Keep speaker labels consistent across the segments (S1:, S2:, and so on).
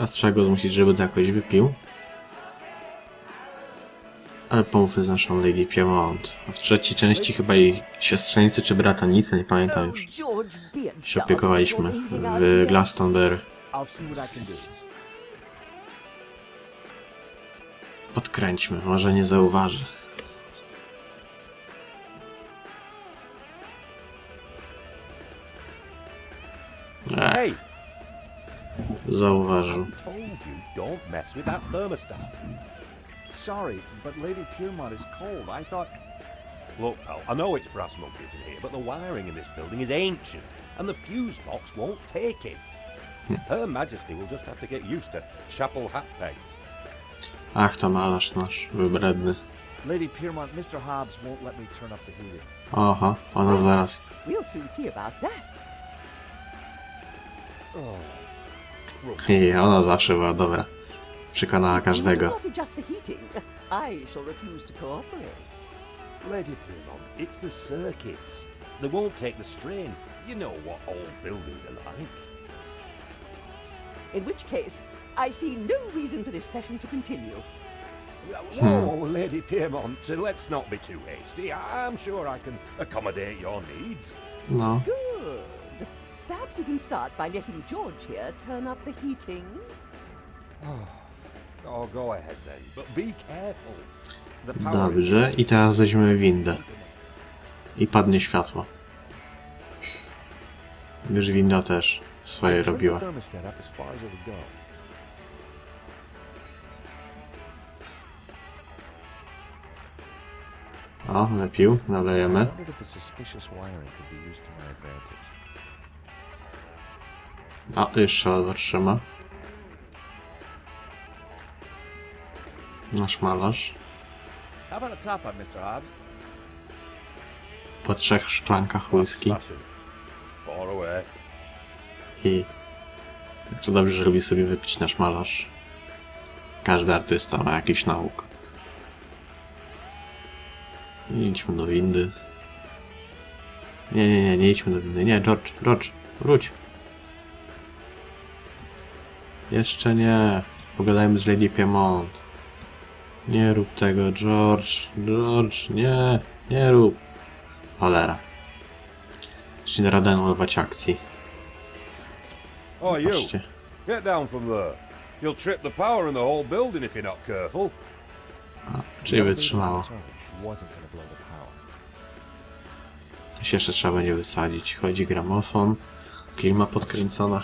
S1: Teraz trzeba go zmusić, żeby to jakoś wypił. Ale pomówmy z naszą Lady Piemont. A w trzeciej części chyba jej siostrzenicy czy brata, nic nie pamiętam już. Się opiekowaliśmy w Glastonbury. Podkręćmy, może nie zauważy. Zauważył.
S2: Sorry, but Lady Piermont is cold. I thought... Look, pal, I know it's brass monkeys in here, but the wiring in this building is ancient, and the fuse box won't take it. Her Majesty will just have to get used to chapel hat pegs.
S1: Ach, to malarz nasz, wybredny.
S2: Lady Piermont, Mr. Hobbs won't let me turn up the heating.
S1: Oho, ona zaraz.
S3: We'll soon see about that.
S1: I ona zawsze była dobra. Przekonała każdego.
S3: I shall refuse to cooperate.
S2: Lady Piermont, it's the circuits. They won't take the strain. You know what old buildings are like.
S3: In which case, I see no reason for this session to continue.
S2: Whoa, Lady Piermont, let's not be too hasty. I'm sure I can accommodate your needs.
S1: No.
S3: Good. Perhaps you can start by letting George here turn up the heating.
S2: Oh, go ahead then, but be careful.
S1: Dobrze, i teraz weźmiemy windę. I padnie światło. Gdyż winda też swoje robiła. O, wypił, nalejemy. A, jeszcze ledwo trzyma. Nasz malarz. Po 3 szklankach whisky. I to dobrze, że lubi sobie wypić nasz malarz. Każdy artysta ma jakiś nauk. I idźmy do windy. Nie idźmy do windy. Nie, George, wróć. Jeszcze nie. Pogadajmy z Lady Piemont. Nie rób tego, George, nie rób. Cholera. Czy nie radę anulować akcji.
S2: Oh, you! Get down from there. You'll trip the power in the whole building if you're not careful.
S1: A, czyli wytrzymało. To się jeszcze trzeba będzie wysadzić. Chodzi gramofon, klima podkręcona.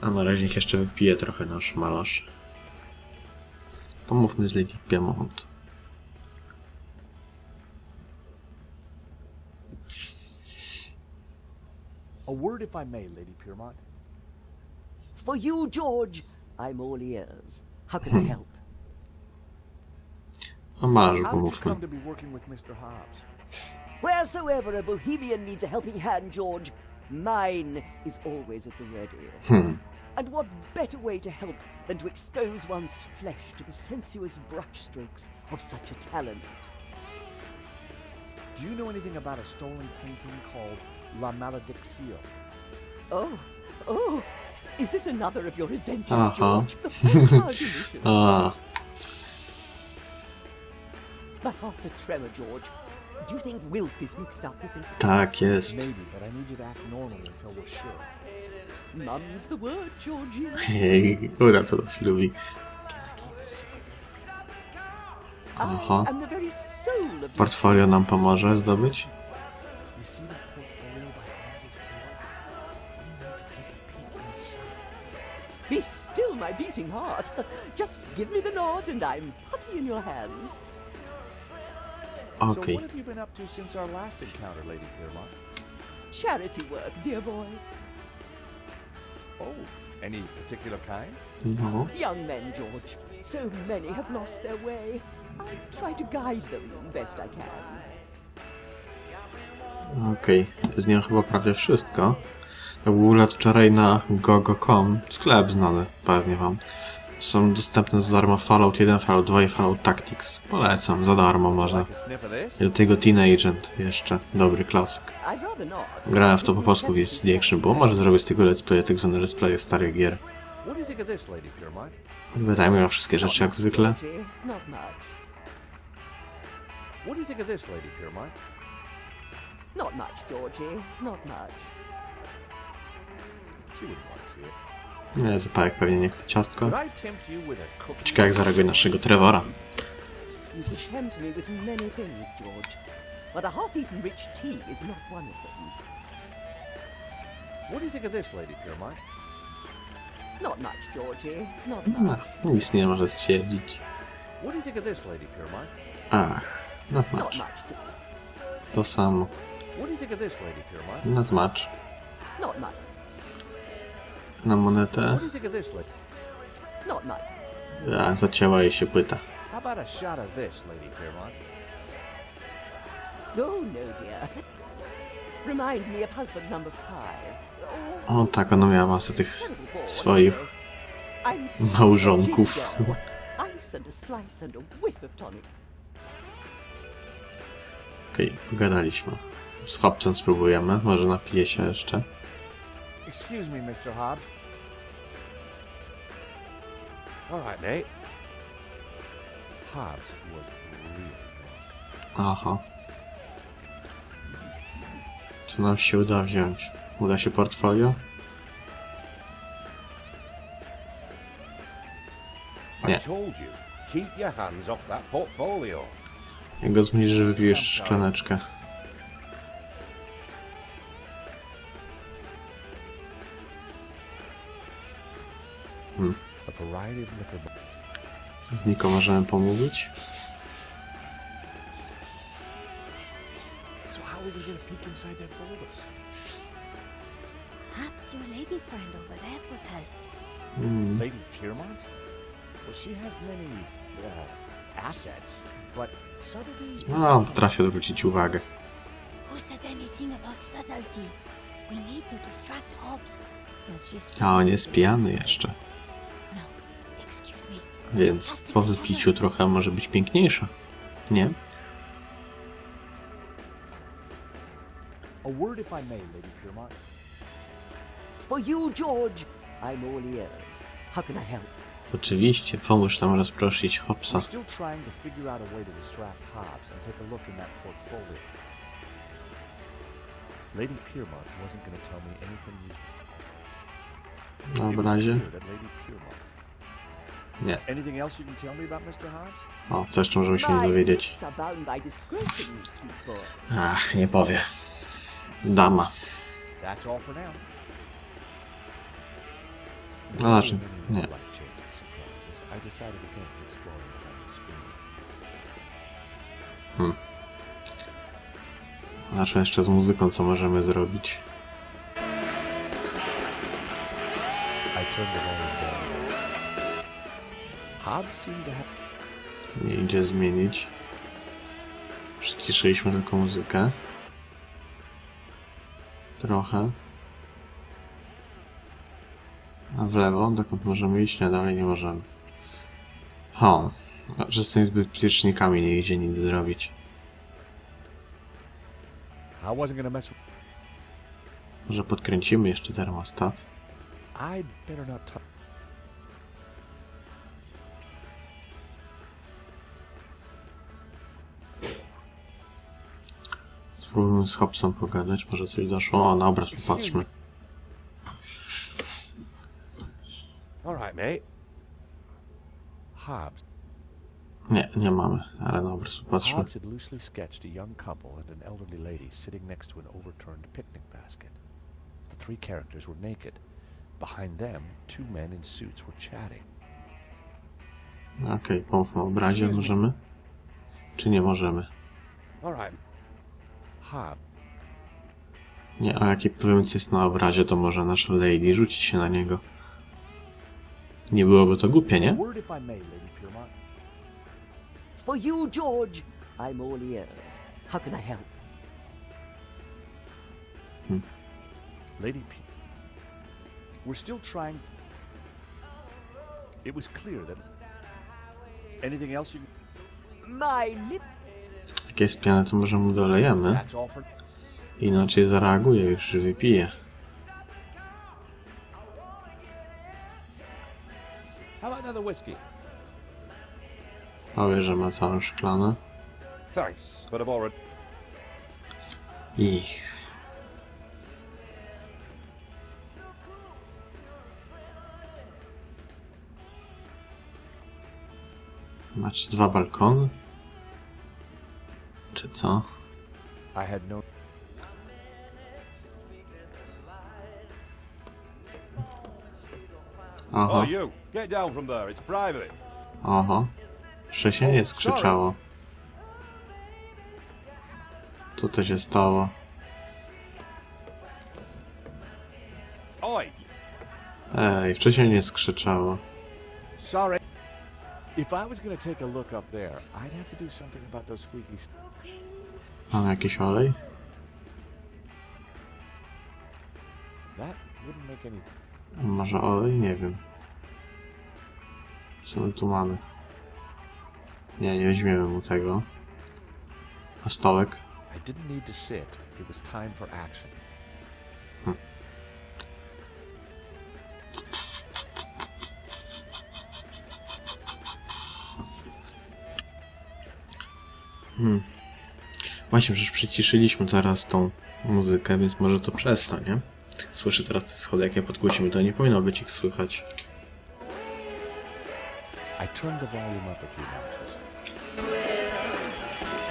S1: A na razie niech jeszcze wypije trochę nasz malarz. Pomówmy z Lady Piemont.
S2: A word if I may, Lady Piermont.
S3: For you, George, I'm all ears. How can I help?
S1: O malarzu pomówmy.
S3: Wheresoever a bohemian needs a helping hand, George, mine is always at the ready. And what better way to help than to expose one's flesh to the sensuous brushstrokes of such a talent?
S2: Do you know anything about a stolen painting called La Maledicción?
S3: Oh, is this another of your adventures, George? How delicious. My heart's a tremor, George. Do you think Wilf is mixed up with this?
S1: Tak jest.
S2: Maybe, but I need you to act normal until we're sure.
S3: Mum's the word, Georgie.
S1: Hej, ura to nas lubi. Aha. Portfolio nam pomoże zdobyć?
S3: Be still, my beating heart. Just give me the nod and I'm putty in your hands.
S1: Okay.
S2: So what have you been up to since our last encounter, Lady Piermont?
S3: Charity work, dear boy.
S2: Oh, any particular kind?
S1: No.
S3: Young men, George. So many have lost their way. I try to guide them best I can.
S1: Okej, z nią chyba prawie wszystko. To był lat wczoraj na gogo.com, sklep znany pewnie wam. Są dostępne za darmo Fallout 1, Fallout 2 i Fallout Tactics. Polecam, za darmo można. I do tego Teen Agent jeszcze, dobry klasyk. Grałem w to po polsku, jest większy, bo może zrobić z tego let's play, tak zwane let's play starych gier.
S2: What do you think of this, Lady Piermont?
S1: Wydajmy o wszystkie rzeczy jak zwykle.
S3: Georgie, not much.
S2: What do you think of this, Lady Piermont?
S3: Not much, Georgie, not much.
S2: She wouldn't want to see it.
S1: Nie, zapałek pewnie nie chce ciastko.
S2: Could I tempt you with a cookie?
S1: Ciekawe jak zareaguje naszego Trevora.
S3: You could tempt me with many things, George, but a half-eaten rich tea is not one of them.
S2: What do you think of this, Lady Piermont?
S3: Not much, Georgie, not
S1: No,
S3: much.
S1: nic nie może stwierdzić.
S2: What do you think of this, Lady Piermont?
S1: Ach, not
S3: Not
S1: much.
S3: much, George.
S1: To samo.
S2: What do you think of this, Lady Piermont?
S1: Not much.
S3: Not much.
S1: Na monetę.
S2: What do you think of this, Lady?
S3: Not much.
S1: A, zacięła jej się płyta.
S2: How about a shot of this, Lady Piermont?
S3: Oh, no, dear. Reminds me of husband number 5.
S1: O tak, ona miała masę tych
S3: Terribly bored,
S1: swoich
S3: I'm so
S1: małżonków.
S3: ginger. Ice and a slice and a whiff of tonic.
S1: Okej, pogadaliśmy. Z Hobsem spróbujemy, może napije się jeszcze.
S2: Excuse me, Mr. Hobbs. All right, mate. Hobbs was really drunk.
S1: Aha. Co nam się uda wziąć? Uda się portfolio? Nie.
S2: I told you, keep your hands off that portfolio.
S1: Jak go zmniejszy, wypił jeszcze szklaneczkę.
S2: A variety of liquor.
S1: Z Niko możemy pomówić.
S2: So how are we gonna get a peek inside that folder?
S4: Perhaps your lady friend over there could help.
S2: Lady Piermont? Well, she has many assets, but subtlety.
S1: No, potrafię odwrócić uwagę.
S4: Who said anything about subtlety? We need to distract Hobbs. But she's
S1: A on jest pijany jeszcze.
S4: No, excuse me.
S1: Więc po wypiciu trochę może być piękniejsza. Nie?
S5: A word, if I may, Lady Piermont.
S3: For you, George, I'm all ears. How can I help?
S1: Oczywiście, pomóż nam rozproszyć Hobsa.
S5: We're still trying to figure out a way to distract Hobbs and take a look in that portfolio.
S2: Lady Piermont wasn't going to tell me anything new.
S1: Na
S2: It was
S1: obrazie?
S2: clear that Lady Piermont.
S1: Nie.
S5: Anything else you can tell me about Mr. Hobbs?
S1: O, co jeszcze możemy się
S3: My
S1: dowiedzieć?
S3: lips are bound by discretion, sweet boy.
S1: Ach, nie powie. Dama.
S5: That's all for now.
S1: No znaczy, nie.
S2: Life-changing surprises. I decided against exploring behind the screen.
S1: Znaczy jeszcze z muzyką co możemy zrobić?
S2: I turned the volume down. Hobbs seemed to have.
S1: Nie idzie zmienić. Przyciszyliśmy tylko muzykę. Trochę. A w lewo? Dokąd możemy iść? Nie, dalej nie możemy. Że z tymi bezpiecznikami nie idzie nic zrobić.
S5: I wasn't gonna mess with...
S1: Może podkręcimy jeszcze termostat?
S2: I'd better not touch.
S1: Spróbujmy z Hobsem pogadać, może coś doszło. O, na obraz popatrzmy.
S2: All right, mate. Hobbs.
S1: Nie, nie mamy, ale na obraz popatrzmy.
S2: Hobbs had loosely sketched a young couple and an elderly lady sitting next to an overturned picnic basket. The three characters were naked. Behind them, two men in suits were chatting.
S1: Okej, pomówmy o obrazie, możemy? Czy nie możemy?
S2: All right. Hobbs.
S1: Nie, a jakie powiemy co jest na obrazie, to może nasza lady rzuci się na niego. Nie byłoby to głupie,
S5: A
S1: nie?
S5: word, if I may, Lady Piermont.
S3: For you, George, I'm all ears. How can I help?
S2: Lady P.
S5: We're still trying... It was clear that... Anything else you...
S3: My lips...
S1: Jak jest piane, to może mu dolejemy.
S5: That's all for...
S1: Inaczej zareaguje, już wypije.
S5: How about another whiskey?
S1: Powie, że ma całą szklanę.
S2: Thanks, but I've already...
S1: Ich. Macie 2 balkony? Czy co?
S5: I had no...
S1: Aha,
S2: Oh, you! Get down from there, it's private.
S1: aha. Że się nie skrzyczało. Co to się stało?
S2: Oi!
S1: Ej, wcześniej nie skrzyczało.
S5: Sorry. If I was going to take a look up there, I'd have to do something about those squeaky...
S1: Mam jakiś olej?
S5: That wouldn't make any...
S1: Może olej? Nie wiem. Co my tu mamy? Nie weźmiemy mu tego. A stołek?
S5: I didn't need to sit. It was time for action.
S1: Właśnie, przecież przyciszyliśmy teraz tą muzykę, więc może to przez to, nie? Słyszę teraz te schody, jak je podgłosimy, to nie powinno być ich słychać.
S5: I turned the volume up a few notches.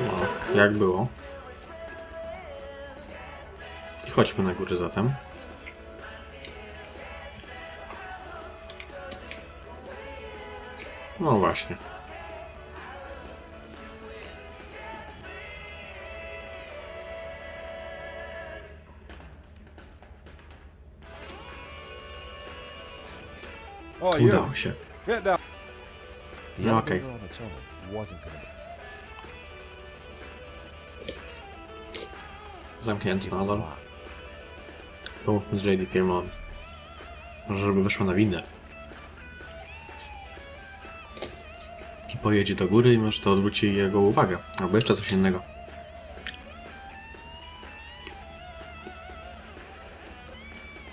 S1: No, jak było? I chodźmy na górę zatem. No właśnie.
S2: Oh, you!
S1: Udało się.
S2: Get down!
S5: The
S1: No, okay.
S5: elevator on its own wasn't going to...
S1: Zamknięty
S5: It was
S1: nadal.
S5: locked.
S1: Pomówmy z Lady Piermont. Może żeby weszła na windę. I pojedzie do góry i może to odwróci jego uwagę. Albo jeszcze coś innego.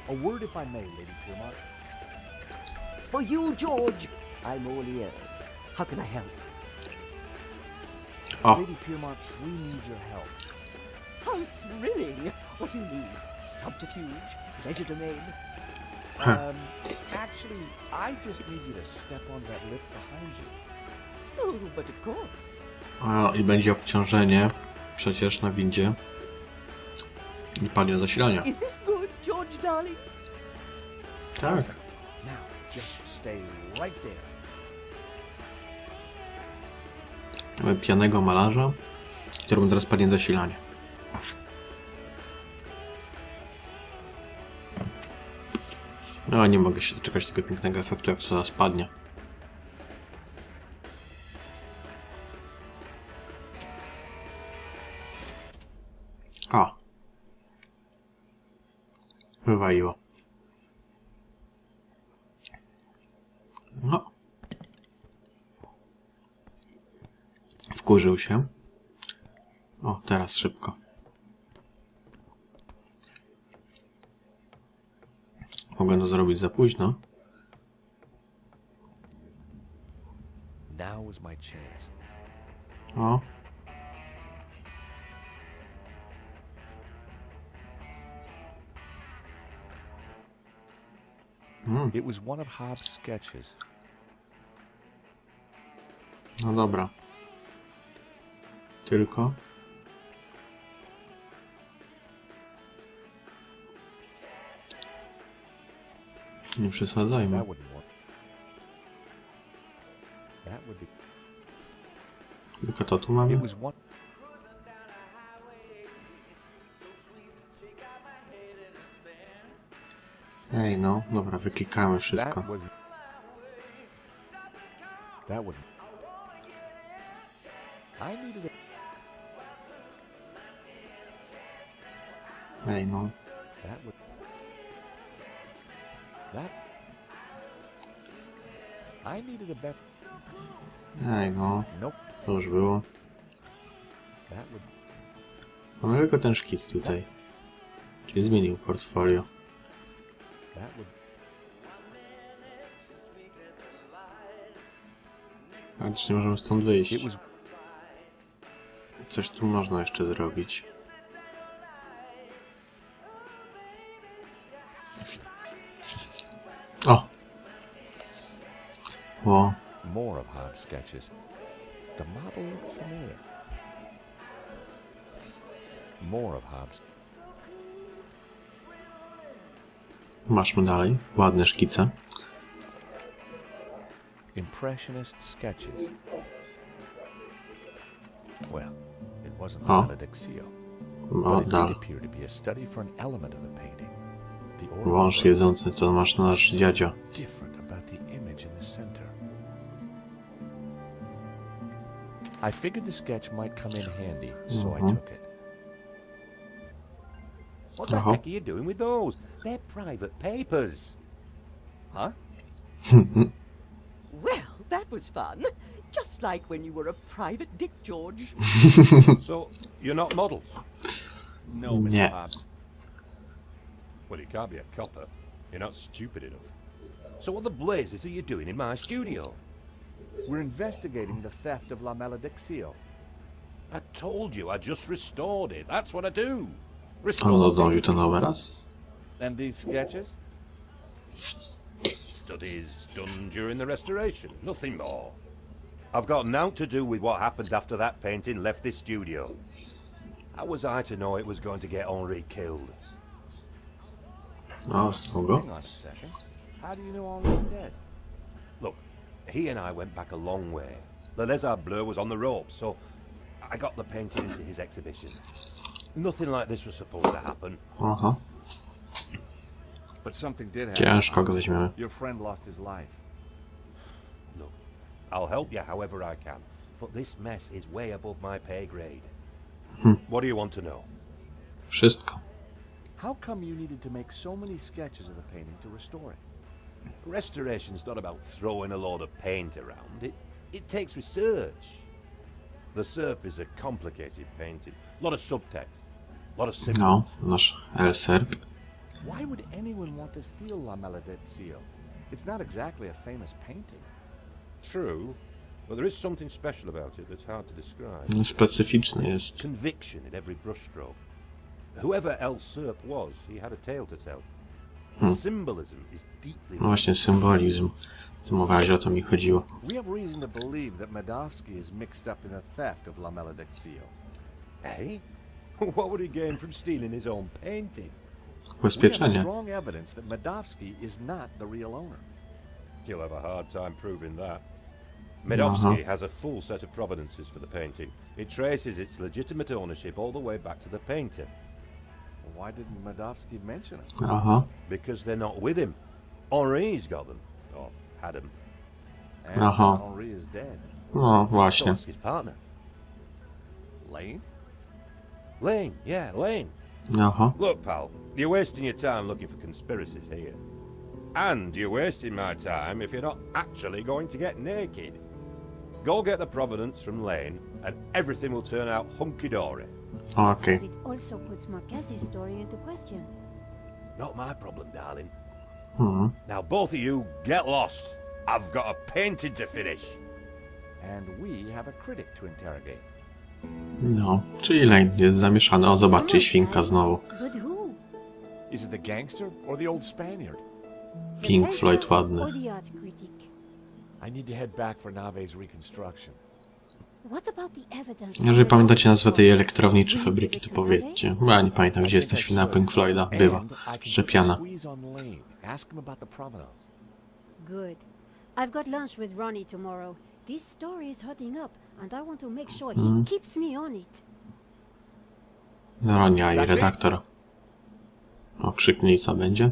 S5: A word if I may, Lady Piermont.
S3: For you, George, I'm all ears. How can I help?
S1: O,
S5: Lady Piermont, we need your help.
S3: How thrilling! What do you need? Subterfuge? Legerdemain?
S5: Actually, I just need you to step on that lift behind you.
S3: Oh, but of course.
S1: o, i będzie obciążenie przecież na windzie. I padnie zasilania.
S3: Is this good, George, darling?
S1: Tak.
S5: Now, just stay right there.
S1: Mamy pijanego malarza, któremu zaraz padnie zasilanie. No, nie mogę się doczekać tego pięknego efektu, jak to zaraz padnie. O! Wywaliło. No. Wkurzył się. O, teraz szybko. Mogę to zrobić za późno.
S5: Now was my chance.
S1: O.
S5: It was one of Hobbes' sketches.
S1: No dobra. Tylko... Nie przesadzajmy.
S5: That wouldn't work. That would be...
S1: Tylko to tu mamy.
S5: It was one...
S1: Ej, no. Dobra, wyklikamy wszystko.
S5: That was... That would... I needed a...
S1: Ej, no.
S5: That would... That... I needed a bet...
S1: Ej, no.
S5: Nope.
S1: To już było.
S5: That would...
S1: Mamy tylko ten szkic tutaj. Czyli zmienił portfolio.
S5: That would...
S1: Chociaż nie możemy stąd wyjść. Coś tu można jeszcze zrobić. O! O!
S5: More of Hobbs' sketches. The model looked familiar. More of Hobbs.
S1: Maszmy dalej. Ładne szkice.
S5: Impressionist sketches. Well, it wasn't
S1: Oh.
S5: maledictio.
S1: O,
S5: But it did
S1: dalej.
S5: appear to be a study for an element of the painting. The
S1: Wąż jedzący to nasz dziadzio.
S5: different about the image in the center. I figured the sketch might come in handy, so I took it.
S2: What the heck are you doing with those? They're private papers. Huh?
S3: Well, that was fun. Just like when you were a private dick, George.
S2: So, you're not models?
S6: No, Mr.
S1: Yeah.
S6: Hobbs.
S2: Well, you can't be a copper. You're not stupid enough. So what the blazes are you doing in my studio?
S6: We're investigating the theft of La Maledictio.
S2: I told you I just restored it. That's what I do.
S1: On
S2: Restore
S1: odnowił ten obraz?
S6: And these sketches?
S2: studies done during the restoration. Nothing more. I've got nought to do with what happened after that painting left this studio. How was I to know it was going to get Henri killed?
S1: O, znowu go.
S6: Hang on a second. How do you know Henri's dead?
S2: Look, he and I went back a long way. The Lézard Bleu was on the rope, so I got the painting into his exhibition. Nothing like this was supposed to happen.
S1: Aha.
S6: But something did happen.
S1: Ciężko go weźmiemy.
S6: Your friend lost his life.
S2: Look, I'll help you however I can, but this mess is way above my pay grade. What do you want to know?
S1: Wszystko.
S6: How come you needed to make so many sketches of the painting to restore it?
S2: Restoration's not about throwing a load of paint around. It takes research. The Serp is a complicated painting. A lot of subtext. A lot of symbols.
S1: No, nasz El Serp.
S6: Why would anyone want to steal La Maledictio? It's not exactly a famous painting.
S2: True, but there is something special about it that's hard to describe.
S1: Specyficzny jest.
S2: Conviction in every brushstroke. Whoever El Serp was, he had a tale to tell. The symbolism is deeply...
S1: No właśnie, symbolizm. W tym razie o to mi chodziło.
S6: We have reason to believe that Medowski is mixed up in the theft of La Maledictio.
S2: Eh? What would he gain from stealing his own painting?
S6: We have
S1: Ubezpieczenie.
S6: strong evidence that Medowski is not the real owner.
S2: You'll have a hard time proving that. Medowski has a full set of provenances for the painting. It traces its legitimate ownership all the way back to the painter.
S6: Why didn't Medowski mention it?
S1: Aha.
S2: Because they're not with him. Henri's got them. Or had them.
S6: And Henri is dead.
S1: No
S2: So
S1: właśnie.
S2: ask his partner.
S6: Lane?
S2: Lane, yeah, Lane.
S1: Aha.
S2: Look, pal, you're wasting your time looking for conspiracies here. And you're wasting my time if you're not actually going to get naked. Go get the provenance from Lane, and everything will turn out hunky-dory.
S1: Okej.
S4: But it also puts Marquez's story into question.
S2: Not my problem, darling.
S1: Mhm.
S2: Now both of you, get lost. I've got a painting to finish.
S6: And we have a critic to interrogate.
S1: No, czyli Lane jest zamieszany. O, zobaczcie, świnka znowu.
S4: But who?
S6: Is it the gangster or the old Spaniard?
S4: The
S1: Pink
S4: painter
S1: Floyd ładny.
S4: or the art critic?
S5: I need to head back for Nave's reconstruction.
S4: What about the evidence?
S1: Jeżeli pamiętacie nazwę tej elektrowni czy fabryki, to powiedzcie. Bo ja nie pamiętam, gdzie jest ta świna Pink Floyda. Była.
S5: And I can
S1: Szczepiana.
S5: squeeze on Lane. Ask him about the provenance.
S4: Good. I've got lunch with Ronnie tomorrow. This story is hotting up, and I want to make sure he keeps me on it.
S1: Ronia i redaktor. O, krzyknij, co będzie?